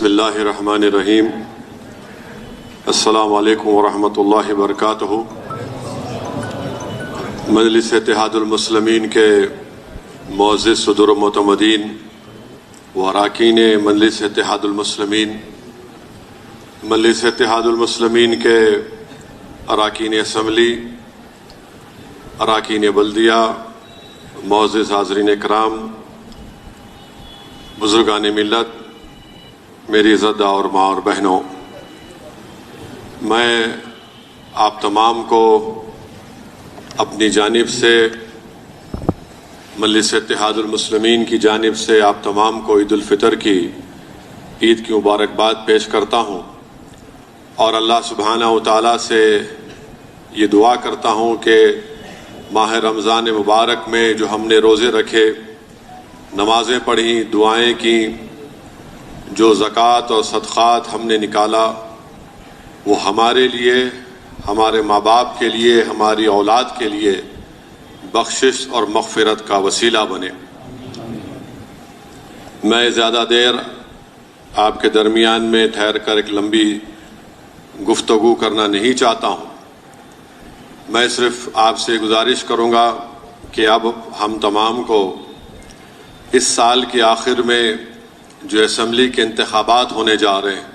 بسم اللہ الرحمن الرحیم۔ السلام علیکم ورحمۃ اللہ وبرکاتہ۔ مجلس اتحاد المسلمین کے معزز صدور و معتمدین و اراکین مجلس اتحاد المسلمین، مجلس اتحاد المسلمین کے اراکین اسمبلی، اراکین بلدیہ، معزز حاضرین اکرام، بزرگان ملت، میری عزت اور ماں اور بہنوں، میں آپ تمام کو اپنی جانب سے، مجلس اتحاد المسلمین کی جانب سے آپ تمام کو عید الفطر کی عید کی مبارکباد پیش کرتا ہوں، اور اللہ سبحانہ و تعالیٰ سے یہ دعا کرتا ہوں کہ ماہ رمضان مبارک میں جو ہم نے روزے رکھے، نمازیں پڑھیں، دعائیں کیں، جو زکوٰۃ اور صدقات ہم نے نکالا، وہ ہمارے لیے، ہمارے ماں باپ کے لیے، ہماری اولاد کے لیے بخشش اور مغفرت کا وسیلہ بنے۔ میں زیادہ دیر آپ کے درمیان میں ٹھہر کر ایک لمبی گفتگو کرنا نہیں چاہتا ہوں۔ میں صرف آپ سے گزارش کروں گا کہ اب ہم تمام کو اس سال کے آخر میں جو اسمبلی کے انتخابات ہونے جا رہے ہیں،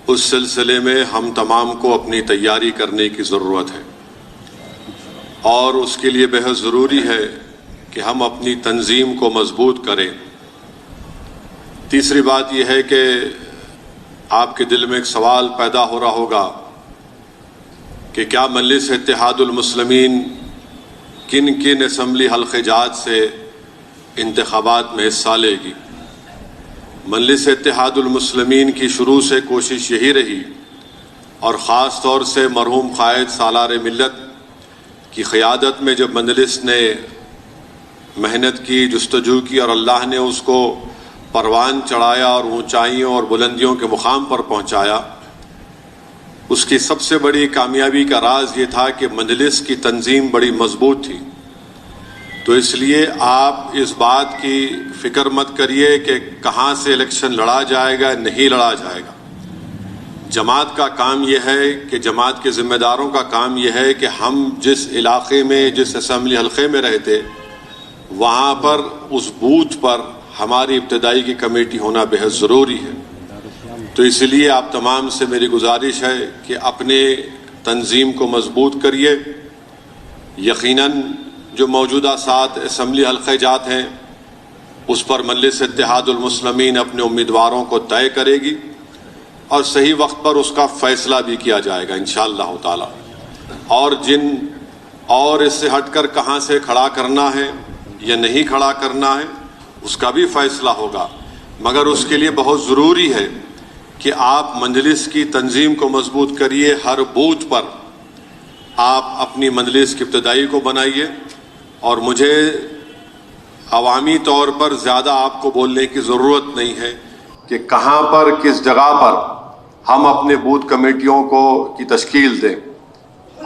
اس سلسلے میں ہم تمام کو اپنی تیاری کرنے کی ضرورت ہے، اور اس کے لیے بہت ضروری ہے کہ ہم اپنی تنظیم کو مضبوط کریں۔ تیسری بات یہ ہے کہ آپ کے دل میں ایک سوال پیدا ہو رہا ہوگا کہ کیا مجلس اتحاد المسلمین کن کن اسمبلی حلقہ جات سے انتخابات میں حصہ لے گی۔ مجلس اتحاد المسلمین کی شروع سے کوشش یہی رہی، اور خاص طور سے مرحوم قائد سالار ملت کی قیادت میں جب مجلس نے محنت کی، جستجو کی، اور اللہ نے اس کو پروان چڑھایا اور اونچائیوں اور بلندیوں کے مقام پر پہنچایا، اس کی سب سے بڑی کامیابی کا راز یہ تھا کہ مجلس کی تنظیم بڑی مضبوط تھی۔ تو اس لیے آپ اس بات کی فکر مت کریے کہ کہاں سے الیکشن لڑا جائے گا، نہیں لڑا جائے گا۔ جماعت کا کام یہ ہے کہ جماعت کے ذمہ داروں کا کام یہ ہے کہ ہم جس علاقے میں، جس اسمبلی حلقے میں رہتے، وہاں پر اس بوتھ پر ہماری ابتدائی کی کمیٹی ہونا بہت ضروری ہے۔ تو اس لیے آپ تمام سے میری گزارش ہے کہ اپنے تنظیم کو مضبوط کریے۔ یقیناً جو موجودہ 7 اسمبلی حلقہ جات ہیں، اس پر مجلس اتحاد المسلمین اپنے امیدواروں کو طے کرے گی، اور صحیح وقت پر اس کا فیصلہ بھی کیا جائے گا انشاءاللہ تعالی، اور اس سے ہٹ کر کہاں سے کھڑا کرنا ہے یا نہیں کھڑا کرنا ہے اس کا بھی فیصلہ ہوگا۔ مگر اس کے لیے بہت ضروری ہے کہ آپ مجلس کی تنظیم کو مضبوط کریے، ہر بوتھ پر آپ اپنی مجلس کی ابتدائی کو بنائیے، اور مجھے عوامی طور پر زیادہ آپ کو بولنے کی ضرورت نہیں ہے کہ کہاں پر، کس جگہ پر ہم اپنے بوتھ کمیٹیوں کی تشکیل دیں۔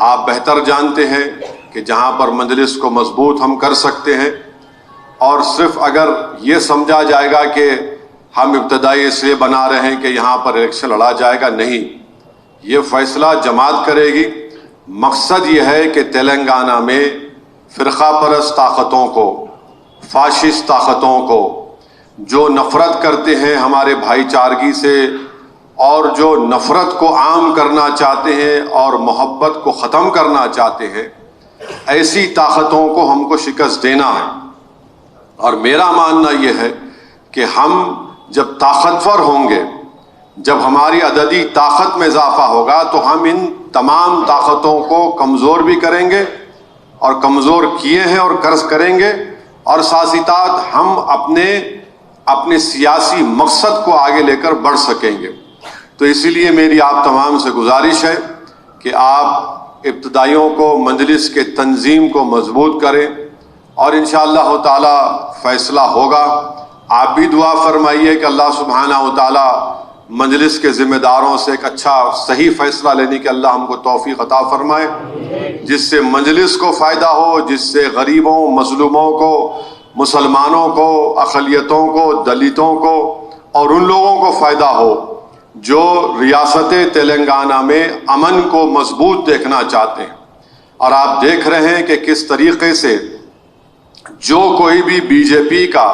آپ بہتر جانتے ہیں کہ جہاں پر مجلس کو مضبوط ہم کر سکتے ہیں، اور صرف اگر یہ سمجھا جائے گا کہ ہم ابتدائی اس لیے بنا رہے ہیں کہ یہاں پر الیکشن لڑا جائے گا، نہیں، یہ فیصلہ جماعت کرے گی۔ مقصد یہ ہے کہ تلنگانہ میں فرقہ پرست طاقتوں کو، فاشسٹ طاقتوں کو، جو نفرت کرتے ہیں ہمارے بھائی چارگی سے، اور جو نفرت کو عام کرنا چاہتے ہیں اور محبت کو ختم کرنا چاہتے ہیں، ایسی طاقتوں کو ہم کو شکست دینا ہے۔ اور میرا ماننا یہ ہے کہ ہم جب طاقتور ہوں گے، جب ہماری عددی طاقت میں اضافہ ہوگا، تو ہم ان تمام طاقتوں کو کمزور بھی کریں گے، اور کمزور کیے ہیں اور قرض کریں گے، اور ساتھ ہی ساتھ ہم اپنے سیاسی مقصد کو آگے لے کر بڑھ سکیں گے۔ تو اسی لیے میری آپ تمام سے گزارش ہے کہ آپ ابتدائیوں کو، مجلس کے تنظیم کو مضبوط کریں، اور انشاءاللہ تعالی فیصلہ ہوگا۔ آپ بھی دعا فرمائیے کہ اللہ سبحانہ و تعالی مجلس کے ذمہ داروں سے ایک اچھا صحیح فیصلہ لینے کی اللہ ہم کو توفیق عطا فرمائے، جس سے مجلس کو فائدہ ہو، جس سے غریبوں، مظلوموں کو، مسلمانوں کو، اقلیتوں کو، دلتوں کو اور ان لوگوں کو فائدہ ہو جو ریاست تلنگانہ میں امن کو مضبوط دیکھنا چاہتے ہیں. اور آپ دیکھ رہے ہیں کہ کس طریقے سے جو کوئی بھی بی جے پی کا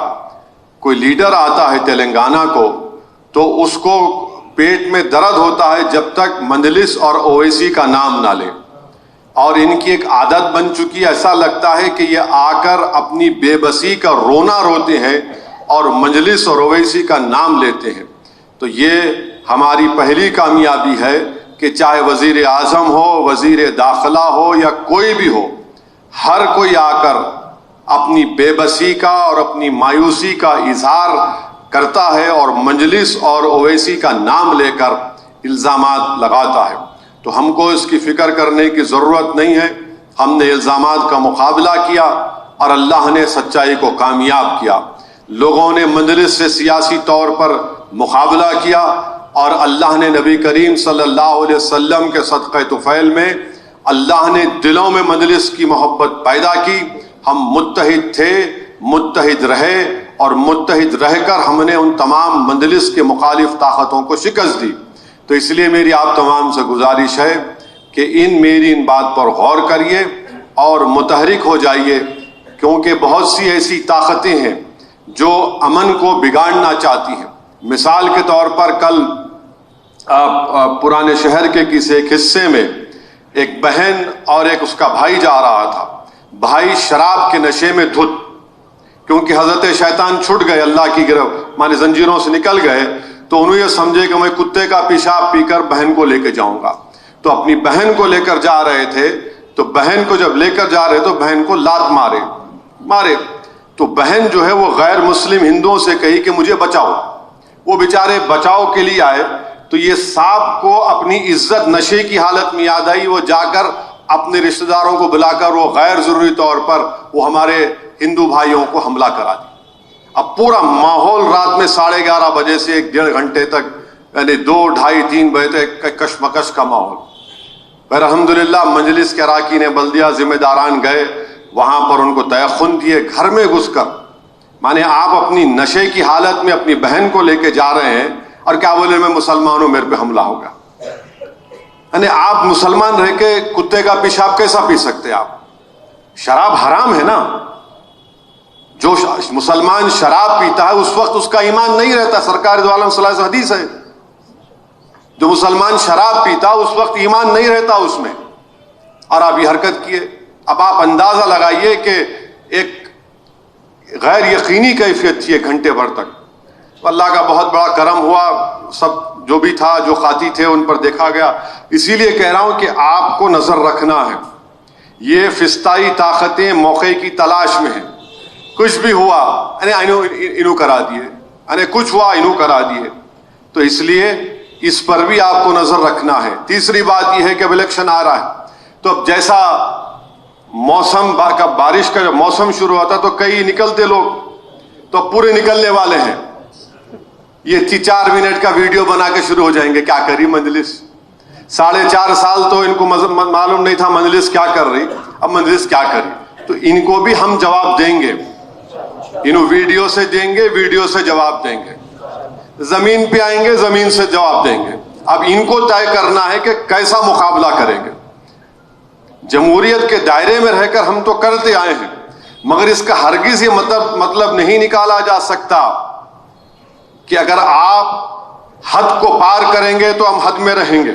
کوئی لیڈر آتا ہے تلنگانہ کو تو اس کو پیٹ میں درد ہوتا ہے جب تک مجلس اور اویسی کا نام نہ لے. اور ان کی ایک عادت بن چکی ہے, ایسا لگتا ہے کہ یہ آ کر اپنی بے بسی کا رونا روتے ہیں اور مجلس اور اویسی کا نام لیتے ہیں. تو یہ ہماری پہلی کامیابی ہے کہ چاہے وزیر اعظم ہو, وزیر داخلہ ہو یا کوئی بھی ہو, ہر کوئی آ کر اپنی بے بسی کا اور اپنی مایوسی کا اظہار کرتا ہے اور مجلس اور اویسی کا نام لے کر الزامات لگاتا ہے. تو ہم کو اس کی فکر کرنے کی ضرورت نہیں ہے. ہم نے الزامات کا مقابلہ کیا اور اللہ نے سچائی کو کامیاب کیا. لوگوں نے مجلس سے سیاسی طور پر مقابلہ کیا اور اللہ نے نبی کریم صلی اللہ علیہ وسلم کے صدقہ طفیل میں اللہ نے دلوں میں مجلس کی محبت پیدا کی. ہم متحد تھے, متحد رہے اور متحد رہ کر ہم نے ان تمام مجلس کے مخالف طاقتوں کو شکست دی. تو اس لیے میری آپ تمام سے گزارش ہے کہ میری ان بات پر غور کریے اور متحرک ہو جائیے, کیونکہ بہت سی ایسی طاقتیں ہیں جو امن کو بگاڑنا چاہتی ہیں. مثال کے طور پر کل پرانے شہر کے کسی ایک حصے میں ایک بہن اور ایک اس کا بھائی جا رہا تھا. بھائی شراب کے نشے میں دھت, کیونکہ حضرت شیطان چھٹ گئے, اللہ کی گرفت مانے زنجیروں سے نکل گئے, تو انہوں یہ سمجھے کہ میں کتے کا پیشاب پی کر بہن کو لے کے جاؤں گا. تو اپنی بہن کو لے کر جا رہے تھے, تو بہن کو جب لے کر جا رہے تو بہن کو لات مارے. تو بہن جو ہے وہ غیر مسلم ہندوؤں سے کہی کہ مجھے بچاؤ. وہ بیچارے بچاؤ کے لیے آئے تو یہ صاحب کو اپنی عزت نشے کی حالت میں یاد آئی. وہ جا کر اپنے رشتہ داروں کو بلا کر وہ غیر ضروری طور پر وہ ہمارے ہندو بھائیوں کو حملہ کرا دی. اب پورا ماحول رات میں 11:30 بجے سے 1.5 گھنٹے تک, یعنی 2, 2:30, 3 بجے تک کشمکش کا ماحول. پھر الحمدللہ مجلس کے اراکین بلدیہ ذمہ داران گئے, وہاں پر ان کو تیقن دیے. گھر میں گھس کر مانے آپ اپنی نشے کی حالت میں اپنی بہن کو لے کے جا رہے ہیں اور کیا بولے میں مسلمان ہوں, میرے پہ حملہ ہوگا. یعنی آپ مسلمان رہ کے کتے کا پیشاب کیسا پی سکتے آپ؟ شراب حرام ہے نا. جو مسلمان شراب پیتا ہے اس وقت اس کا ایمان نہیں رہتا. سرکار دو عالم صلی اللہ علیہ وسلم حدیث ہے, جو مسلمان شراب پیتا اس وقت ایمان نہیں رہتا اس میں, اور آپ یہ حرکت کیے. اب آپ اندازہ لگائیے کہ ایک غیر یقینی کیفیت تھی 1 گھنٹے بھر تک. اللہ کا بہت بڑا کرم ہوا, سب جو بھی تھا جو خاطی تھے ان پر دیکھا گیا. اسی لیے کہہ رہا ہوں کہ آپ کو نظر رکھنا ہے. یہ فسطائی طاقتیں موقع کی تلاش میں ہیں. کچھ بھی ہوا انہوں کرا دیے, کچھ ہوا انہوں کرا دیے. تو اس لیے اس پر بھی آپ کو نظر رکھنا ہے. تیسری بات یہ ہے کہ اب الیکشن آ رہا ہے, تو اب جیسا موسم کا بارش کا جب موسم شروع ہوتا تو کئی نکلتے لوگ, تو پورے نکلنے والے ہیں. یہ 4 منٹ کا ویڈیو بنا کے شروع ہو جائیں گے. کیا کری مجلس؟ 4.5 سال تو ان کو معلوم نہیں تھا مجلس کیا کر رہی, اب مجلس کیا کری. تو ان کو بھی ہم جواب دیں گے, انہوں ویڈیو سے دیں گے, ویڈیو سے جواب دیں گے. زمین پہ آئیں گے, زمین سے جواب دیں گے. اب ان کو طے کرنا ہے کہ کیسا مقابلہ کریں گے. جمہوریت کے دائرے میں رہ کر ہم تو کرتے آئے ہیں, مگر اس کا ہرگز یہ مطلب نہیں نکالا جا سکتا کہ اگر آپ حد کو پار کریں گے تو ہم حد میں رہیں گے.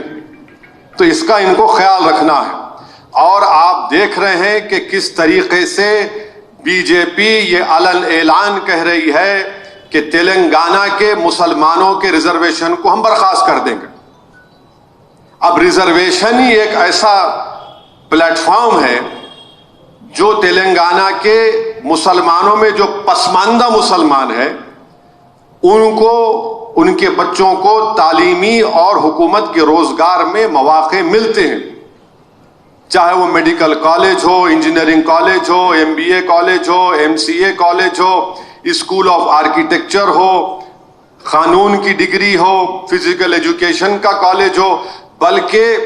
تو اس کا ان کو خیال رکھنا ہے. اور آپ دیکھ رہے ہیں کہ کس طریقے سے بی جے پی یہ علن اعلان کہہ رہی ہے کہ تلنگانہ کے مسلمانوں کے ریزرویشن کو ہم برخاست کر دیں گے. اب ریزرویشن ہی ایک ایسا پلیٹ فارم ہے جو تلنگانہ کے مسلمانوں میں جو پسماندہ مسلمان ہیں ان کو, ان کے بچوں کو تعلیمی اور حکومت کے روزگار میں مواقع ملتے ہیں. چاہے وہ میڈیکل کالج ہو, انجینئرنگ کالج ہو, MBA کالج ہو, MCA کالج ہو, اسکول آف آرکیٹیکچر ہو, قانون کی ڈگری ہو, فزیکل ایجوکیشن کا کالج ہو. بلکہ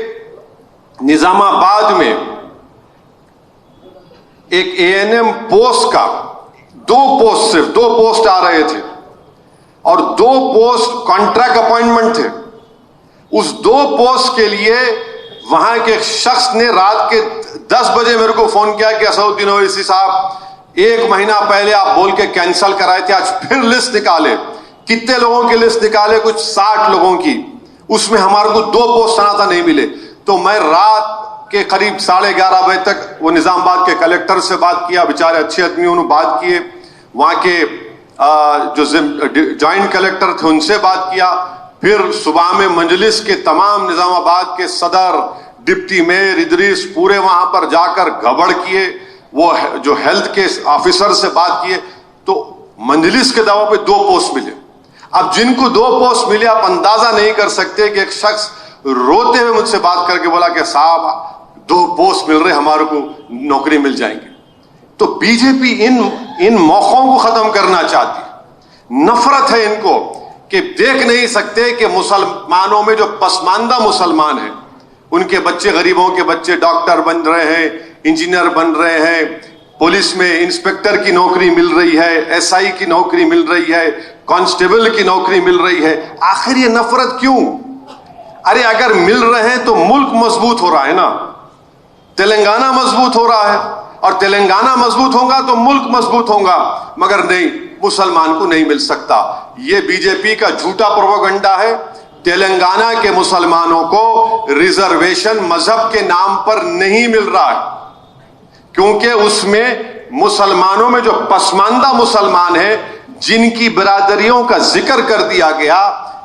نظام آباد میں ایک ANM پوسٹ کا 2 پوسٹ آ رہے تھے. اور 2 پوسٹ کانٹریکٹ اپوائنٹمنٹ تھے. اس 2 پوسٹ کے لیے وہاں کے ایک شخص نے رات کے 10 بجے میرے کو فون کیا کہ اسد الدین اویسی صاحب 1 مہینہ پہلے آپ بول کے کینسل کرائے تھے, آج پھر لسٹ نکالے. کتنے لوگوں کی لسٹ نکالے؟ کچھ 60 لوگوں کی. اس میں ہمارے کو 2 پوسٹ سناتا نہیں ملے. تو میں رات کے قریب 11:30 بجے تک وہ نظام آباد کے کلیکٹر سے بات کیا, بیچارے اچھے آدمی, انہوں بات کیے. وہاں کے جو جوائنٹ کلیکٹر تھے ان سے بات کیا. پھر صبح میں مجلس کے تمام نظام آباد کے صدر, ڈپٹی میئر ادریس پورے وہاں پر جا کر گھبڑ کیے. وہ جو ہیلتھ کے آفیسر سے بات کیے تو مجلس کے دعوے پہ 2 پوسٹ ملے. اب جن کو 2 پوسٹ ملے آپ اندازہ نہیں کر سکتے کہ ایک شخص روتے ہوئے مجھ سے بات کر کے بولا کہ صاحب 2 پوسٹ مل رہے, ہمارے کو نوکری مل جائیں گے. تو بی جے پی ان موقعوں کو ختم کرنا چاہتی ہے. نفرت ہے ان کو کہ دیکھ نہیں سکتے کہ مسلمانوں میں جو پسماندہ مسلمان ہیں ان کے بچے, غریبوں کے بچے ڈاکٹر بن رہے ہیں, انجینئر بن رہے ہیں, پولیس میں انسپیکٹر کی نوکری مل رہی ہے, ایس آئی کی نوکری مل رہی ہے, کانسٹیبل کی نوکری مل رہی ہے. آخر یہ نفرت کیوں؟ ارے اگر مل رہے ہیں تو ملک مضبوط ہو رہا ہے نا, تلنگانہ مضبوط ہو رہا ہے, اور تلنگانہ مضبوط ہوگا تو ملک مضبوط ہوگا. مگر نہیں, مسلمان کو نہیں مل سکتا. یہ بی جے پی کا جھوٹا پروپیگنڈا ہے. تلنگانہ کے مسلمانوں کو ریزرویشن مذہب کے نام پر نہیں مل رہا ہے, کیونکہ اس میں مسلمانوں میں جو پسماندہ مسلمان ہیں جن کی برادریوں کا ذکر کر دیا گیا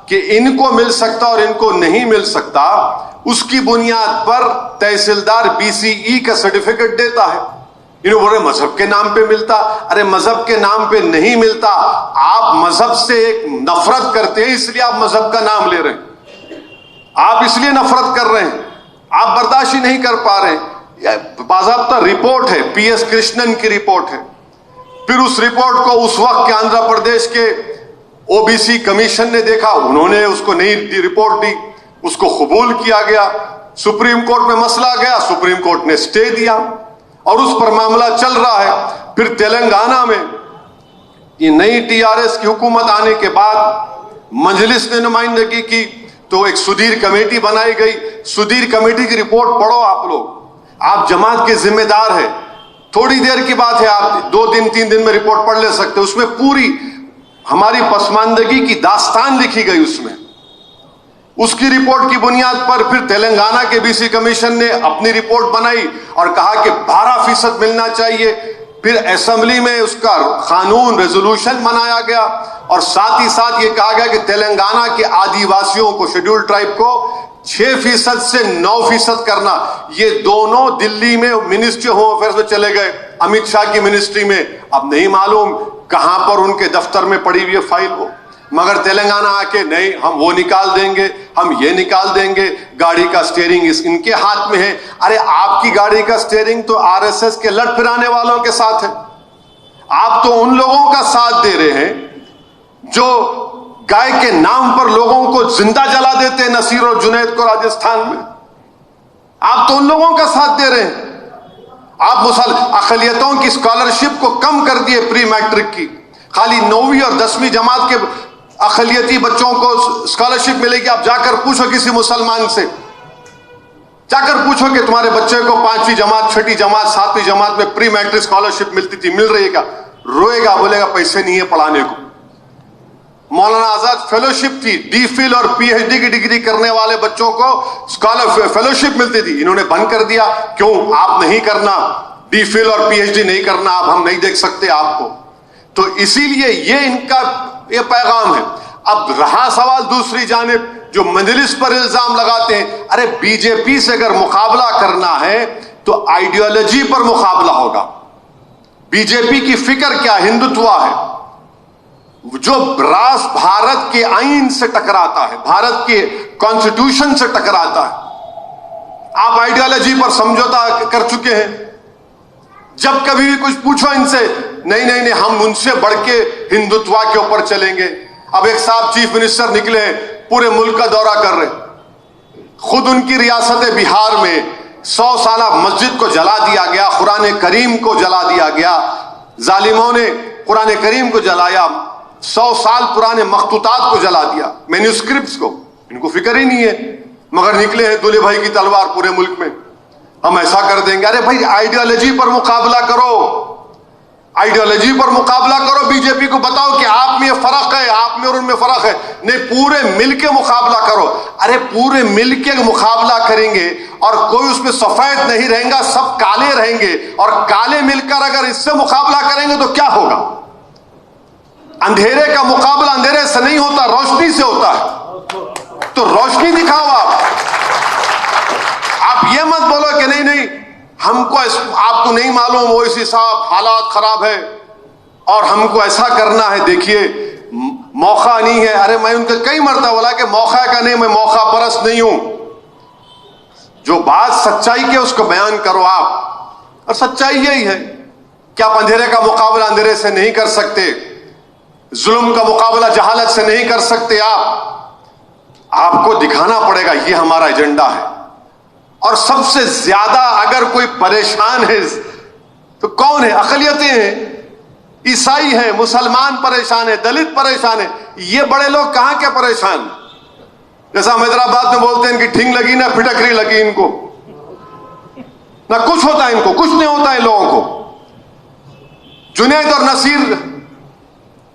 کہ ان کو مل سکتا اور ان کو نہیں مل سکتا, اس کی بنیاد پر تحصیلدار BCE کا سرٹیفکیٹ دیتا ہے. انہوں بولے مذہب کے نام پہ ملتا. ارے مذہب کے نام پہ نہیں ملتا. آپ مذہب سے ایک نفرت کرتے ہیں, اس لیے آپ مذہب کا نام لے رہے ہیں. آپ اس لیے نفرت کر رہے ہیں, آپ برداشت ہی نہیں کر پا رہے ہیں. باضابطہ رپورٹ ہے, PS کرشنن کی رپورٹ ہے. پھر اس رپورٹ کو اس وقت کے آندھرا پردیش کے OBC کمیشن نے دیکھا, انہوں نے اس کو نئی رپورٹ دی, اس کو قبول کیا گیا. سپریم کورٹ میں مسئلہ گیا, سپریم کورٹ نے سٹے دیا اور اس پر معاملہ چل رہا ہے. پھر تلنگانہ میں یہ نئی TRS کی حکومت آنے کے بعد مجلس نے نمائندگی کی تو ایک سدھیر کمیٹی بنائی گئی. سدھیر کمیٹی کی رپورٹ پڑھو آپ لوگ, آپ جماعت کے ذمہ دار ہیں. تھوڑی دیر کی بات ہے, آپ 2 دن 3 دن میں رپورٹ پڑھ لے سکتے. اس میں پوری ہماری پسماندگی کی داستان لکھی گئی. اس کی رپورٹ کی بنیاد پر پھر تلنگانہ کے BC کمیشن نے اپنی رپورٹ بنائی اور کہا کہ 12% ملنا چاہیے. پھر اسمبلی میں اس کا قانون ریزولوشن بنایا گیا اور ساتھ ہی ساتھ یہ کہا گیا کہ تلنگانہ کے آدی واسیوں کو, شیڈول ٹرائب کو 6% سے 9% کرنا. یہ دونوں دلی میں منسٹری ہوم افیئرز میں چلے گئے, امت شاہ کی منسٹری میں. اب نہیں معلوم کہاں پر ان کے دفتر میں پڑی ہوئی فائل ہو, مگر تلنگانہ آ کے نہیں ہم وہ نکال دیں گے, ہم یہ نکال دیں گے, گاڑی کا سٹیئرنگ ان کے ہاتھ میں ہے. ارے آپ کی گاڑی کا سٹیئرنگ تو RSS کے لٹ پھرانے والوں کے ساتھ ہے. آپ تو ان لوگوں کا ساتھ دے رہے ہیں جو گائے کے نام پر لوگوں کو زندہ جلا دیتے ہیں, نصیر اور جنید کو راجستھان میں. آپ تو ان لوگوں کا ساتھ دے رہے ہیں. آپ اقلیتوں کی اسکالرشپ کو کم کر دیے, پری میٹرک کی, خالی 9ویں اور 10ویں جماعت کے اقلیتی بچوں کو اسکالرشپ ملے گی. آپ جا کر پوچھو کسی مسلمان سے, جا کر پوچھو کہ تمہارے بچے کو 5ویں جماعت, 6ٹھی جماعت, 7ویں جماعت میں پری میٹرک اسکالرشپ ملتی تھی, مل رہی ہے کیا؟ روئے گا, بولے گا پیسے نہیں ہے پڑھانے کو. مولانا آزاد فیلوشپ تھی, DPhil اور PhD کی ڈگری کرنے والے بچوں کو فیلوشپ ملتی تھی. انہوں نے بند کر دیا. کیوں؟ آپ نہیں کرنا, DPhil اور PhD نہیں کرنا, آپ ہم نہیں دیکھ سکتے آپ کو. تو اسی لیے یہ ان کا یہ پیغام ہے. اب رہا سوال دوسری جانب جو مجلس پر الزام لگاتے ہیں, ارے بی جے پی سے اگر مقابلہ کرنا ہے تو آئیڈیالوجی پر مقابلہ ہوگا. بی جے پی کی فکر کیا؟ ہندوتوا ہے, جو راس بھارت کے آئین سے ٹکراتا ہے, بھارت کے کانسٹیٹیوشن سے ٹکراتا ہے. آپ آئیڈیالوجی پر سمجھوتا کر چکے ہیں. جب کبھی بھی کچھ پوچھو ان سے, نہیں ہم ان سے بڑھ کے ہندوتوا کے اوپر چلیں گے. اب ایک صاحب چیف منسٹر نکلے ہیں, پورے ملک کا دورہ کر رہے, خود ان کی ریاست بہار میں 100 سالہ مسجد کو جلا دیا گیا, قرآن کریم کو جلا دیا گیا, ظالموں نے قرآن کریم کو جلایا. 100 سال پرانے مخطوطات کو جلا دیا، مینوسکرپٹس کو، ان کو فکر ہی نہیں ہے، مگر نکلے ہیں دولے بھائی کی تلوار پورے ملک میں، ہم ایسا کر دیں گے۔ ارے بھائی آئیڈیالوجی پر مقابلہ کرو، آئیڈیالوجی پر مقابلہ کرو، بی جے پی کو بتاؤ کہ آپ میں یہ فرق ہے، آپ میں اور ان میں فرق ہے، نہیں پورے مل کے مقابلہ کرو۔ ارے پورے مل کے مقابلہ کریں گے اور کوئی اس میں سفید نہیں رہیں گا، سب کالے رہیں گے، اور کالے مل کر اگر اس سے مقابلہ کریں گے تو کیا ہوگا؟ اندھیرے کا مقابلہ اندھیرے سے نہیں ہوتا، روشنی سے ہوتا ہے، تو روشنی دکھاؤ۔ آپ یہ مت بولو کہ نہیں ہم کو آپ کو نہیں معلوم اویسی صاحب حالات خراب ہے اور ہم کو ایسا کرنا ہے، دیکھیے موقع نہیں ہے۔ ارے میں ان کے کئی مرتبہ بولا کہ موقع کا نہیں، میں موقع پرست نہیں ہوں، جو بات سچائی کے اس کو بیان کرو آپ، اور سچائی یہی ہے کہ آپ اندھیرے کا مقابلہ اندھیرے سے نہیں کر سکتے، ظلم کا مقابلہ جہالت سے نہیں کر سکتے، آپ کو دکھانا پڑے گا یہ ہمارا ایجنڈا ہے۔ اور سب سے زیادہ اگر کوئی پریشان ہے تو کون ہے؟ اقلیتیں ہیں، عیسائی ہیں، مسلمان پریشان ہیں، دلت پریشان ہیں، یہ بڑے لوگ کہاں کے پریشان؟ جیسا ہم حیدرآباد میں بولتے ہیں ان کی ٹھنگ لگی نہ پھٹکری لگی، ان کو نہ کچھ ہوتا ہے، ان کو کچھ نہیں ہوتا ہے ان لوگوں کو۔ جنید اور نصیر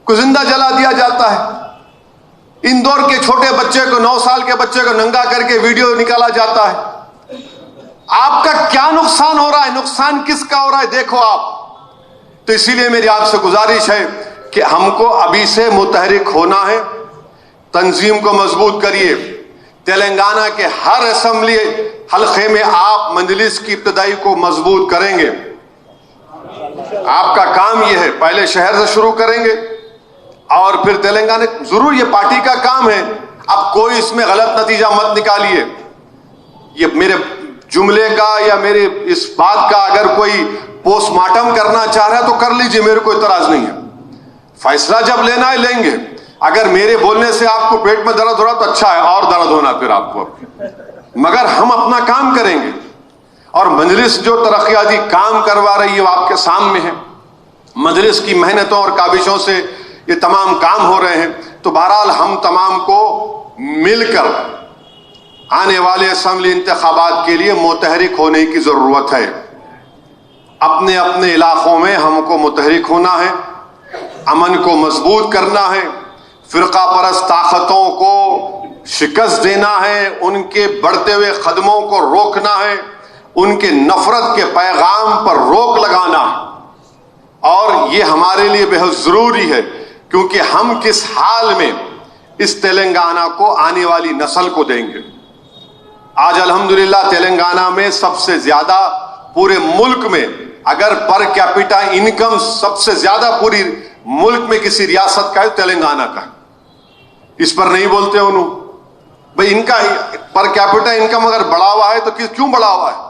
کو زندہ جلا دیا جاتا ہے، اندور کے چھوٹے بچے کو 9 سال کے بچے کو ننگا کر کے ویڈیو نکالا جاتا ہے۔ آپ کا کیا نقصان ہو رہا ہے؟ نقصان کس کا ہو رہا ہے دیکھو آپ۔ تو اسی لیے میری آپ سے گزارش ہے کہ ہم کو ابھی سے متحرک ہونا ہے، تنظیم کو مضبوط کریے۔ تلنگانہ کے ہر اسمبلی حلقے میں آپ مجلس کی ابتدائی کو مضبوط کریں گے۔ آپ کا کام یہ ہے، پہلے شہر سے شروع کریں گے اور پھر تلنگانہ، ضرور یہ پارٹی کا کام ہے، اب کوئی اس میں غلط نتیجہ مت نکالیے۔ یہ میرے جملے کا یا میرے اس بات کا اگر کوئی پوسٹ مارٹم کرنا چاہ رہا ہے تو کر لیجئے، میرے کو اعتراض نہیں ہے، فیصلہ جب لینا ہے لیں گے۔ اگر میرے بولنے سے آپ کو پیٹ میں درد ہو رہا تو اچھا ہے، اور درد ہونا پھر آپ کو، مگر ہم اپنا کام کریں گے۔ اور مجلس جو ترقیاتی کام کروا رہی ہے وہ آپ کے سامنے ہے، مجلس کی محنتوں اور کاوشوں سے یہ تمام کام ہو رہے ہیں۔ تو بہرحال ہم تمام کو مل کر آنے والے اسمبلی انتخابات کے لیے متحرک ہونے کی ضرورت ہے۔ اپنے اپنے علاقوں میں ہم کو متحرک ہونا ہے، امن کو مضبوط کرنا ہے، فرقہ پرست طاقتوں کو شکست دینا ہے، ان کے بڑھتے ہوئے قدموں کو روکنا ہے، ان کے نفرت کے پیغام پر روک لگانا ہے۔ اور یہ ہمارے لیے بہت ضروری ہے، کیونکہ ہم کس حال میں اس تلنگانہ کو آنے والی نسل کو دیں گے۔ آج الحمدللہ تلنگانہ میں سب سے زیادہ پورے ملک میں، اگر پر کیپٹا انکم سب سے زیادہ پوری ملک میں کسی ریاست کا ہے تلنگانہ کا ہے۔ اس پر نہیں بولتے انہوں، بھئی ان کا پر کیپٹا انکم اگر بڑھا ہوا ہے تو کیوں بڑھا ہوا ہے؟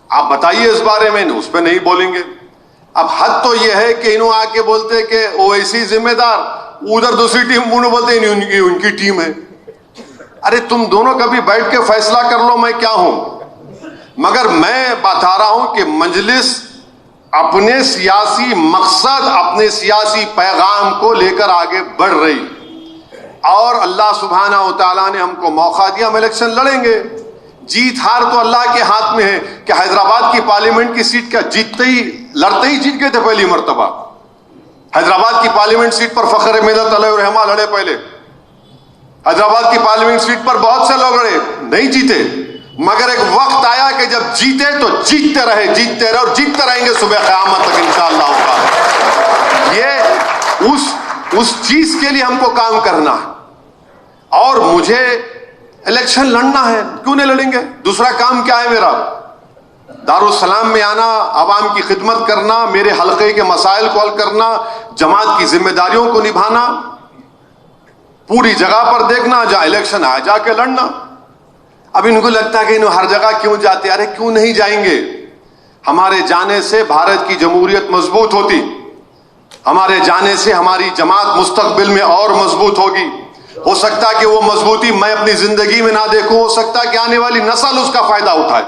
آپ بتائیے اس بارے میں، اس پہ نہیں بولیں گے۔ اب حد تو یہ ہے کہ انہوں آ کے بولتے کہ اویسی ذمہ دار، ادھر دوسری ٹیم انہوں بولتے ہیں ان کی ٹیم ہے۔ ارے تم دونوں کبھی بیٹھ کے فیصلہ کر لو میں کیا ہوں۔ مگر میں بتا رہا ہوں کہ مجلس اپنے سیاسی مقصد، اپنے سیاسی پیغام کو لے کر آگے بڑھ رہی، اور اللہ سبحانہ و تعالیٰ نے ہم کو موقع دیا، ہم الیکشن لڑیں گے۔ جیت ہار تو اللہ کے ہاتھ میں ہے۔ کہ حیدرآباد کی پارلیمنٹ کی سیٹ کا لڑتے ہی جیت گئے تھے پہلی مرتبہ۔ حیدرآباد کی پارلیمنٹ سیٹ پر فخر ملت علیہ الرحمہ لڑے پہلے، حیدرآباد کی پارلیمنٹ سیٹ پر بہت سے لوگ لڑے، نہیں جیتے، مگر ایک وقت آیا کہ جب جیتے تو جیتتے رہے اور جیتتے رہیں گے صبح قیامت تک انشاءاللہ تعالی۔ یہ اس چیز کے لیے ہم کو کام کرنا ہے، اور مجھے الیکشن لڑنا ہے، کیوں نہیں لڑیں گے؟ دوسرا کام کیا ہے میرا؟ دارالسلام میں آنا، عوام کی خدمت کرنا، میرے حلقے کے مسائل کو حل کرنا، جماعت کی ذمہ داریوں کو نبھانا، پوری جگہ پر دیکھنا، جہاں الیکشن آئے جا کے لڑنا۔ اب ان کو لگتا ہے کہ انہوں ہر جگہ کیوں جاتے؟ ارے کیوں نہیں جائیں گے؟ ہمارے جانے سے بھارت کی جمہوریت مضبوط ہوتی، ہمارے جانے سے ہماری جماعت مستقبل میں اور مضبوط ہوگی۔ ہو سکتا ہے کہ وہ مضبوطی میں اپنی زندگی میں نہ دیکھوں، ہو سکتا ہے کہ آنے والی نسل اس کا فائدہ اٹھائے۔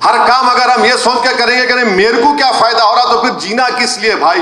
ہر کام اگر ہم یہ سوچ کے کریں گے کہ میرے کو کیا فائدہ ہو رہا، تو پھر جینا کس لیے بھائی؟